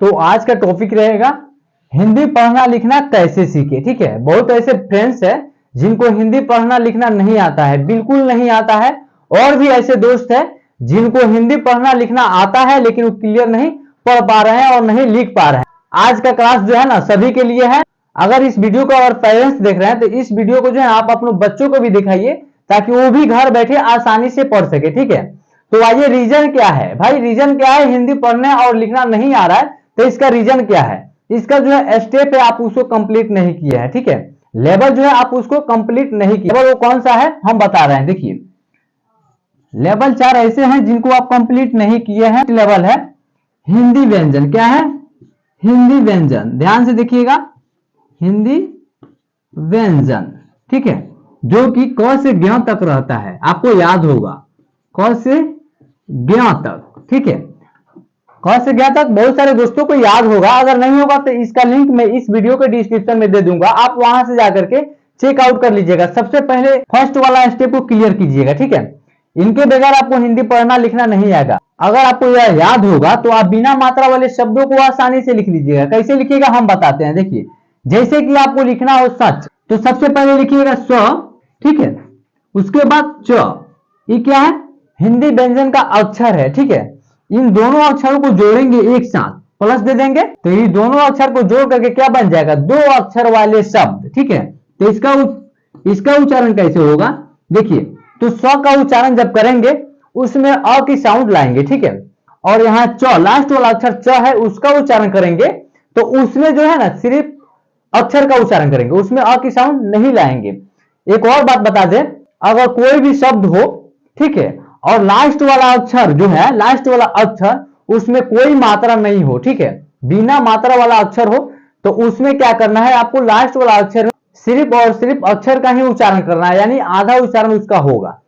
तो आज का टॉपिक रहेगा हिंदी पढ़ना लिखना कैसे सीखे। ठीक है, बहुत ऐसे फ्रेंड्स है जिनको हिंदी पढ़ना लिखना नहीं आता है, बिल्कुल नहीं आता है, और भी ऐसे दोस्त है जिनको हिंदी पढ़ना लिखना आता है लेकिन वो क्लियर नहीं पढ़ पा रहे हैं और नहीं लिख पा रहे हैं। आज का क्लास जो है ना सभी के लिए है। अगर इस वीडियो को अगर पेरेंट्स देख रहे हैं तो इस वीडियो को जो है आप अपने बच्चों को भी दिखाइए ताकि वो भी घर बैठे आसानी से पढ़ सके। ठीक है, तो आइए रीजन क्या है भाई, रीजन क्या है हिंदी पढ़ने और लिखना नहीं आ रहा है, तो इसका रीजन क्या है। इसका जो है स्टेप है आप उसको कंप्लीट नहीं किए हैं। ठीक है, लेवल जो है आप उसको कंप्लीट नहीं किए। लेवल वो कौन सा है हम बता रहे हैं, देखिए लेवल 4 ऐसे हैं जिनको आप कंप्लीट नहीं किए हैं। लेवल है हिंदी व्यंजन, क्या है हिंदी व्यंजन, ध्यान से देखिएगा हिंदी व्यंजन। ठीक है, जो कि क से ज्ञ तक रहता है, आपको याद होगा क से ज्ञ तक। ठीक है, क से ज्ञ तक बहुत सारे दोस्तों को याद होगा, अगर नहीं होगा तो इसका लिंक मैं इस वीडियो के डिस्क्रिप्शन में दे दूंगा, आप वहां से जाकर के चेक आउट कर लीजिएगा। सबसे पहले फर्स्ट वाला स्टेप को क्लियर कीजिएगा। ठीक है, इनके बगैर आपको हिंदी पढ़ना लिखना नहीं आएगा। अगर आपको यह याद होगा तो आप बिना मात्रा वाले शब्दों को आसानी से लिख लीजिएगा। कैसे लिखिएगा हम बताते हैं, देखिए जैसे कि आपको लिखना हो सच, तो सबसे पहले लिखिएगा स। ठीक है, उसके बाद च, ये क्या है हिंदी व्यंजन का अक्षर है। ठीक है, इन दोनों अक्षरों को जोड़ेंगे एक साथ, प्लस दे देंगे तो ये दोनों अक्षर को जोड़ करके क्या बन जाएगा, दो अक्षर वाले शब्द। ठीक है, तो इसका उच्चारण कैसे होगा, देखिए तो स का उच्चारण जब करेंगे उसमें अ की साउंड लाएंगे। ठीक है, और यहाँ च लास्ट वाला अक्षर च है उसका उच्चारण करेंगे, तो उसमें जो है ना सिर्फ अक्षर का उच्चारण करेंगे, उसमें अ की साउंड नहीं लाएंगे। एक और बात बता दें, अगर कोई भी शब्द हो, ठीक है, और लास्ट वाला अक्षर जो है, लास्ट वाला अक्षर उसमें कोई मात्रा नहीं हो, ठीक है, बिना मात्रा वाला अक्षर हो, तो उसमें क्या करना है आपको, लास्ट वाला अक्षर सिर्फ और सिर्फ अक्षर का ही उच्चारण करना है, यानी आधा उच्चारण उसका होगा।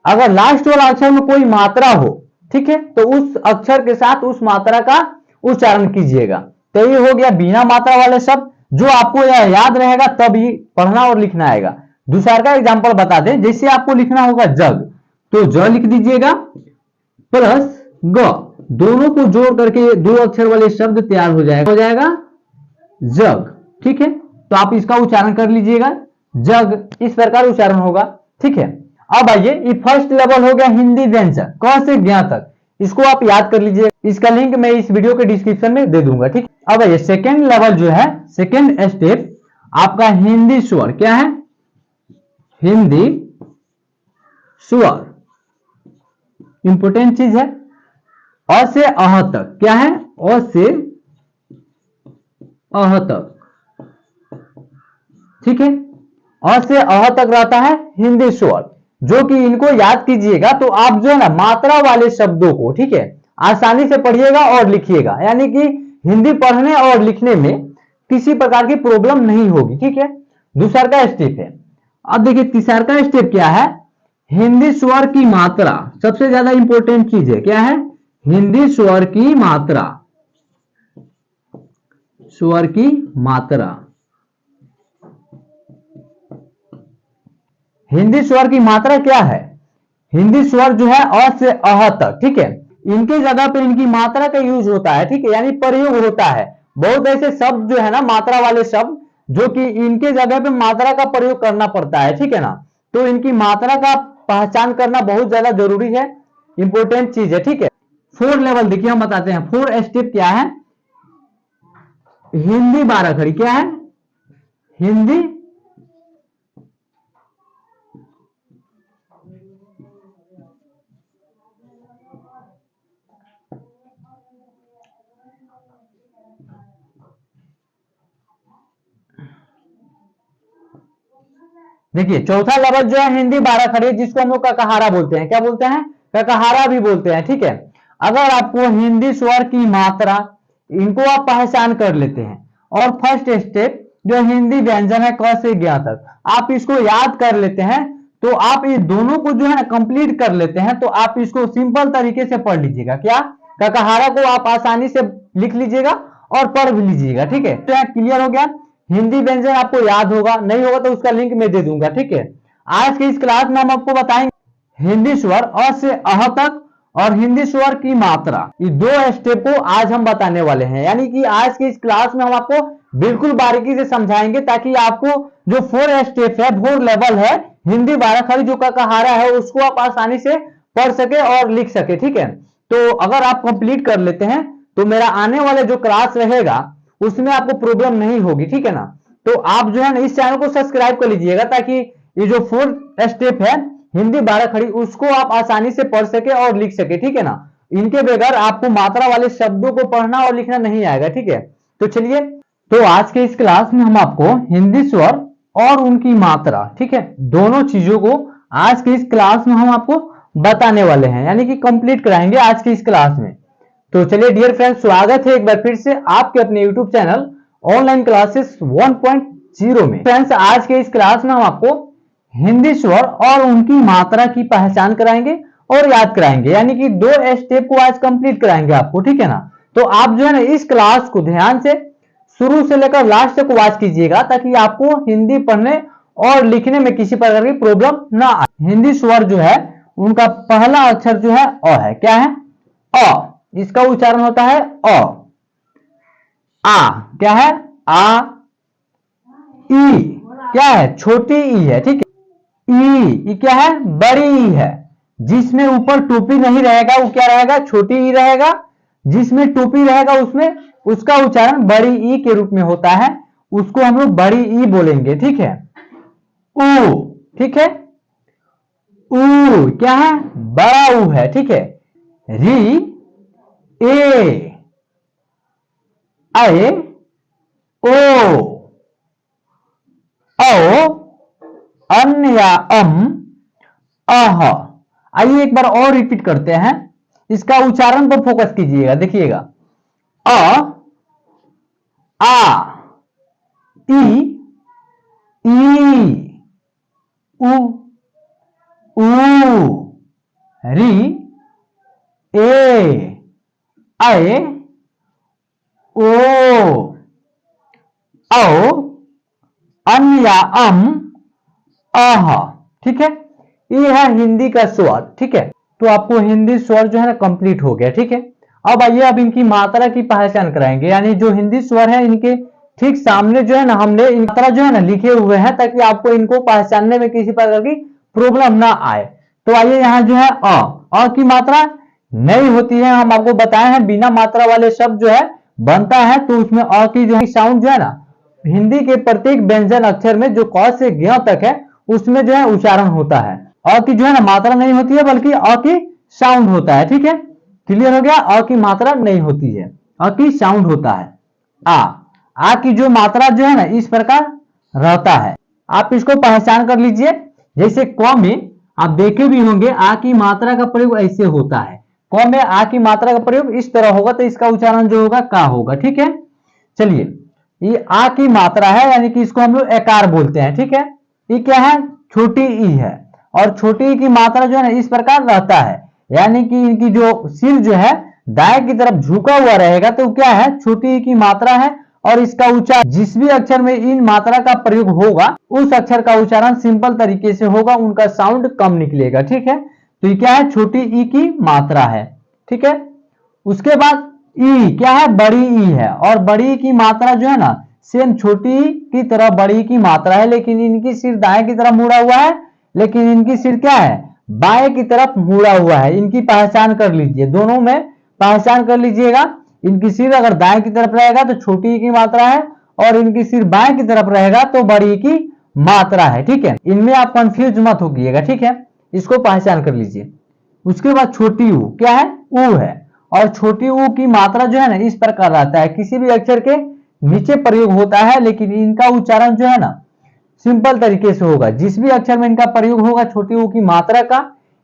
अगर लास्ट वाला अक्षर में कोई मात्रा हो, ठीक है, तो उस अक्षर के साथ उस मात्रा का उच्चारण कीजिएगा। तो ये हो गया बिना मात्रा वाले शब्द, जो आपको याद रहेगा तब ही पढ़ना और लिखना आएगा। दूसरा का एग्जांपल बता दें, जैसे आपको लिखना होगा जग, तो ज लिख दीजिएगा प्लस ग, दोनों को जोड़ करके दो अक्षर वाले शब्द तैयार हो जाएगा जग। ठीक है, तो आप इसका उच्चारण कर लीजिएगा जग, इस प्रकार उच्चारण होगा। ठीक है, अब आइए ये फर्स्ट लेवल हो गया हिंदी व्यंजन क से ज्ञ तक, इसको आप याद कर लीजिए, इसका लिंक मैं इस वीडियो के डिस्क्रिप्शन में दे दूंगा। ठीक, अब आइए सेकेंड लेवल जो है, सेकेंड स्टेप आपका हिंदी स्वर, क्या है हिंदी स्वर, इंपोर्टेंट चीज है। अ से अह तक, क्या है अ से अह तक। ठीक है, अ से अह तक रहता है हिंदी स्वर, जो कि इनको याद कीजिएगा तो आप जो है ना मात्रा वाले शब्दों को, ठीक है, आसानी से पढ़िएगा और लिखिएगा, यानी कि हिंदी पढ़ने और लिखने में किसी प्रकार की प्रॉब्लम नहीं होगी। ठीक है, दूसरा का स्टेप है। अब देखिए तीसरा का स्टेप क्या है, हिंदी स्वर की मात्रा, सबसे ज्यादा इंपॉर्टेंट चीज है, क्या है हिंदी स्वर की मात्रा, स्वर की मात्रा, हिंदी स्वर की मात्रा क्या है, हिंदी स्वर जो है अ से अह तक, ठीक है, इनके जगह पे इनकी मात्रा का यूज होता है। ठीक है, यानी प्रयोग होता है। बहुत ऐसे शब्द जो है ना मात्रा वाले शब्द, जो कि इनके जगह पे मात्रा का प्रयोग करना पड़ता है। ठीक है ना, तो इनकी मात्रा का पहचान करना बहुत ज्यादा जरूरी है, इंपॉर्टेंट चीज है। ठीक है, 4 लेवल देखिए हम बताते हैं। 4 स्टेप क्या है, हिंदी 12 खड़ी, क्या है हिंदी देखिए चौथा लेवल जो है हिंदी 12 खड़ी, जिसको हम लोग ककहारा बोलते हैं, क्या बोलते हैं ककहारा भी बोलते हैं। ठीक है, अगर आपको हिंदी स्वर की मात्रा इनको आप पहचान कर लेते हैं, और फर्स्ट स्टेप जो हिंदी व्यंजन है क से ज्ञ तक आप इसको याद कर लेते हैं, तो आप ये दोनों को जो है ना कंप्लीट कर लेते हैं, तो आप इसको सिंपल तरीके से पढ़ लीजिएगा। क्या ककहारा को आप आसानी से लिख लीजिएगा और पढ़ भी लीजिएगा। ठीक है, तो क्लियर हो गया, हिंदी व्यंजन आपको याद होगा, नहीं होगा तो उसका लिंक मैं दे दूंगा। ठीक है, आज के इस क्लास में हम आपको बताएंगे हिंदी स्वर अ से अह तक और हिंदी स्वर की मात्रा, ये दो स्टेप को आज हम बताने वाले हैं। यानी कि आज की इस क्लास में हम आपको बिल्कुल बारीकी से समझाएंगे ताकि आपको जो 4 स्टेप है, 4 लेवल है हिंदी 12 खड़ी जो कहारा है, उसको आप आसानी से पढ़ सके और लिख सके। ठीक है, तो अगर आप कंप्लीट कर लेते हैं तो मेरा आने वाला जो क्लास रहेगा उसमें आपको प्रॉब्लम नहीं होगी। ठीक है ना, तो आप जो है ना इस चैनल को सब्सक्राइब कर लीजिएगा ताकि ये जो 4 स्टेप है हिंदी 12 खड़ी उसको आप आसानी से पढ़ सके और लिख सके। ठीक है ना, इनके बगैर आपको मात्रा वाले शब्दों को पढ़ना और लिखना नहीं आएगा। ठीक है, तो चलिए, तो आज के इस क्लास में हम आपको हिंदी स्वर और उनकी मात्रा, ठीक है, दोनों चीजों को आज के इस क्लास में हम आपको बताने वाले हैं, यानी कि कंप्लीट कराएंगे आज की इस क्लास में। तो चलिए डियर फ्रेंड्स, स्वागत है एक बार फिर से आपके अपने यूट्यूब चैनल ऑनलाइन क्लासेस 1.0 में। फ्रेंड्स, आज के इस क्लास में हम आपको हिंदी स्वर और उनकी मात्रा की पहचान कराएंगे और याद कराएंगे, यानी कि 2 स्टेप को आज कंप्लीट कराएंगे आपको। ठीक है ना, तो आप जो है ना इस क्लास को ध्यान से शुरू से लेकर लास्ट तक वॉच कीजिएगा ताकि आपको हिंदी पढ़ने और लिखने में किसी प्रकार की प्रॉब्लम ना आए। हिंदी स्वर जो है उनका पहला अक्षर जो है अ है। क्या है? अ। इसका उच्चारण होता है अ। आ क्या है? आ। ई क्या है? छोटी ई है। ठीक है, ई क्या है? बड़ी ई है। जिसमें ऊपर टोपी नहीं रहेगा वो क्या रहेगा? छोटी ई रहेगा। जिसमें टोपी रहेगा उसमें उसका उच्चारण बड़ी ई के रूप में होता है, उसको हम लोग बड़ी ई बोलेंगे। ठीक है, ऊ। ठीक है, ऊ क्या है? बड़ा ऊ है। ठीक है, री ए ए ओ औ अन या अह। आइए एक बार और रिपीट करते हैं, इसका उच्चारण पर फोकस कीजिएगा। देखिएगा, अ आ ई उ री ए ओ औ अन या अह। ठीक है, ये है हिंदी का स्वर। ठीक है, तो आपको हिंदी स्वर जो है ना कंप्लीट हो गया। ठीक है, अब आइए अब इनकी मात्रा की पहचान कराएंगे, यानी जो हिंदी स्वर है इनके ठीक सामने जो है ना हमने मात्रा जो है ना लिखे हुए हैं ताकि आपको इनको पहचानने में किसी प्रकार की प्रॉब्लम ना आए। तो आइए यहाँ जो है अ की मात्रा नहीं होती है, हम आपको बताए हैं बिना मात्रा वाले शब्द जो है बनता है तो उसमें अ की जो है साउंड जो है ना हिंदी के प्रत्येक व्यंजन अक्षर में जो क से ज्ञ तक है उसमें जो है उच्चारण होता है। अ की जो है ना मात्रा नहीं होती है बल्कि अ की साउंड होता है। ठीक है, क्लियर हो गया? अ की मात्रा नहीं होती है, अ की साउंड होता है। आ की जो मात्रा जो है ना इस प्रकार रहता है, आप इसको पहचान कर लीजिए। जैसे क में आप देखे भी होंगे आ की मात्रा का प्रयोग ऐसे होता है, क में आ की मात्रा का प्रयोग इस तरह होगा तो इसका उच्चारण जो होगा का होगा। ठीक है, चलिए, ये आ की मात्रा है यानी कि इसको हम लोग एकार बोलते हैं। ठीक है, ये क्या है? छोटी ई है, और छोटी ई की मात्रा जो है ना इस प्रकार रहता है, यानी कि इनकी जो सिर जो है दाएं की तरफ झुका हुआ रहेगा तो क्या है? छोटी ई की मात्रा है। और इसका उच्चारण जिस भी अक्षर में इन मात्रा का प्रयोग होगा उस अक्षर का उच्चारण सिंपल तरीके से होगा, उनका साउंड कम निकलेगा। ठीक है, तो ये क्या है? छोटी ई की मात्रा है। ठीक है, उसके बाद ई क्या है? बड़ी ई है, और बड़ी ई की मात्रा जो है ना सेम छोटी की तरह बड़ी की मात्रा है, लेकिन इनकी सिर दाएं की तरफ मुड़ा हुआ है, लेकिन इनकी सिर क्या है? बाएं की तरफ मुड़ा हुआ है। इनकी पहचान कर लीजिए, दोनों में पहचान कर लीजिएगा। इनकी सिर अगर दाएं की तरफ रहेगा तो छोटी की मात्रा है, और इनकी सिर बाएं की तरफ रहेगा तो बड़ी की मात्रा है। ठीक है, इनमें आप कंफ्यूज मत होइएगा। ठीक है, इसको पहचान कर लीजिए। उसके बाद छोटी ऊ क्या है? ऊ है, और छोटी ऊ की मात्रा जो है ना इस प्रकार रहता है, किसी भी अक्षर के नीचे प्रयोग होता है, लेकिन इनका उच्चारण जो है ना सिंपल तरीके से होगा। जिस भी अक्षर में इनका प्रयोग होगा छोटी ऊ की मात्रा का,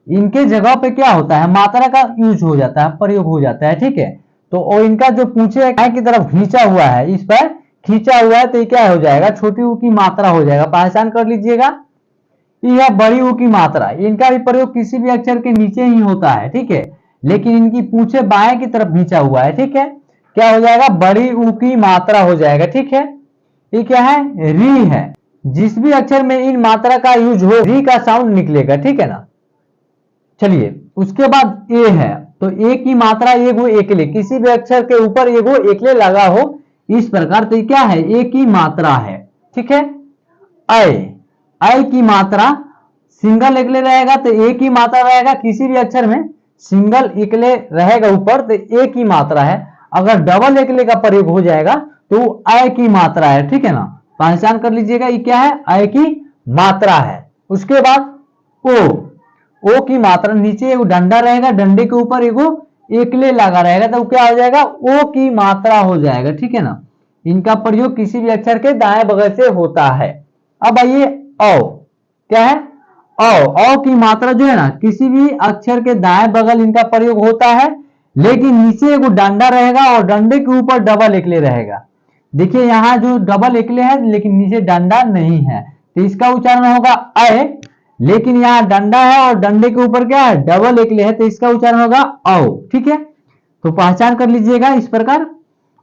इनके जगह पे क्या होता है? मात्रा का यूज हो जाता है, प्रयोग हो जाता है। ठीक है, तो और इनका जो पूंछे की तरफ खींचा हुआ है, इस पर खींचा हुआ है, तो ये क्या हो जाएगा? छोटी ऊ की मात्रा हो जाएगा। पहचान कर लीजिएगा। यह बड़ी ऊ की मात्रा, इनका भी प्रयोग किसी भी अक्षर के नीचे ही होता है। ठीक है, लेकिन इनकी पूंछे बाएं की तरफ खींचा हुआ है। ठीक है, क्या हो जाएगा? बड़ी ऊ की मात्रा हो जाएगा। ठीक है, ये क्या है? री है। जिस भी अक्षर में इन मात्रा का यूज हो री का साउंड निकलेगा। ठीक है ना, चलिए उसके बाद ए है, तो ए की मात्रा एगो एकले, किसी भी अक्षर के ऊपर एगो एकले लगा हो इस प्रकार, तो क्या है, ए की मात्रा है। ठीक है, ऐ की मात्रा सिंगल एकले रहेगा तो ए की मात्रा रहेगा, किसी भी अक्षर में सिंगल एकले रहेगा ऊपर तो ए की मात्रा है। अगर डबल एकले का प्रयोग हो जाएगा तो ऐ की मात्रा है। ठीक है ना, पहचान कर लीजिएगा, ये क्या है, ऐ की मात्रा है। उसके बाद ओ की मात्रा, नीचे एगो डंडा रहेगा, डंडे के ऊपर एगो एकले लगा रहेगा तो क्या हो जाएगा, ओ की मात्रा हो जाएगा। ठीक है ना, इनका प्रयोग किसी भी अक्षर के दाएं बगल से होता है। अब आइए औ, क्या है, औ की मात्रा जो है ना, किसी भी अक्षर के दाएं बगल इनका प्रयोग होता है, लेकिन नीचे एगो डंडा रहेगा और डंडे के ऊपर डबल एकले रहेगा। देखिए यहाँ जो डबल एकले है लेकिन नीचे डंडा नहीं है, तो इसका उच्चारण होगा ऐ, लेकिन यहाँ डंडा है और डंडे के ऊपर क्या है, डबल एकले है, तो इसका उच्चारण होगा औ। ठीक है, तो पहचान कर लीजिएगा इस प्रकार।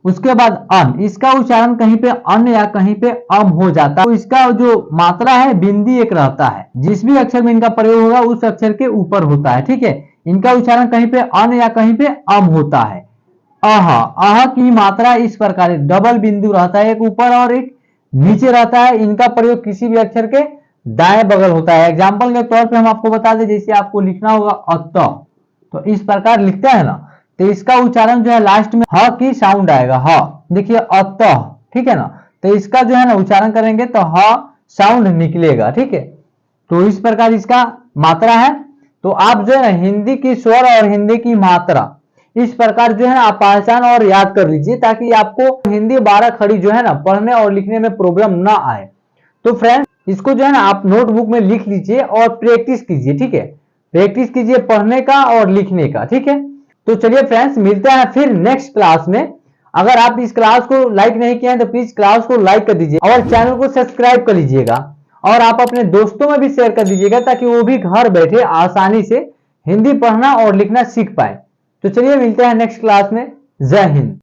उसके बाद अन, इसका उच्चारण कहीं पे अन या कहीं पे अम हो जाता है, तो इसका जो मात्रा है बिंदी एक रहता है, जिस भी अक्षर में इनका प्रयोग होगा उस अक्षर के ऊपर होता है। ठीक है, इनका उच्चारण कहीं पे अन या कहीं पे अम होता है। अह की मात्रा इस प्रकार, डबल बिंदु रहता है, एक ऊपर और एक नीचे रहता है। इनका प्रयोग किसी भी अक्षर के दाएं बगल होता है। एग्जाम्पल के तौर पे हम आपको बता दें, जैसे आपको लिखना होगा अत, तो इस प्रकार लिखते हैं ना, तो इसका उच्चारण जो है लास्ट में ह की साउंड आएगा, ह। देखिए अत, ठीक है ना, तो इसका जो है ना उच्चारण करेंगे तो ह साउंड निकलेगा। ठीक है, तो इस प्रकार इसका मात्रा है। तो आप जो है हिंदी की स्वर और हिंदी की मात्रा इस प्रकार जो है ना आप पहचान और याद कर लीजिए, ताकि आपको हिंदी 12 खड़ी जो है ना पढ़ने और लिखने में प्रॉब्लम ना आए। तो फ्रेंड्स, इसको जो है ना आप नोटबुक में लिख लीजिए और प्रैक्टिस कीजिए। ठीक है, प्रैक्टिस कीजिए पढ़ने का और लिखने का। ठीक है, तो चलिए फ्रेंड्स, मिलते हैं फिर नेक्स्ट क्लास में। अगर आप इस क्लास को लाइक नहीं किए हैं तो प्लीज क्लास को लाइक कर दीजिए और चैनल को सब्सक्राइब कर लीजिएगा, और आप अपने दोस्तों में भी शेयर कर दीजिएगा, ताकि वो भी घर बैठे आसानी से हिंदी पढ़ना और लिखना सीख पाए। तो चलिए मिलते हैं नेक्स्ट क्लास में। जय हिंद।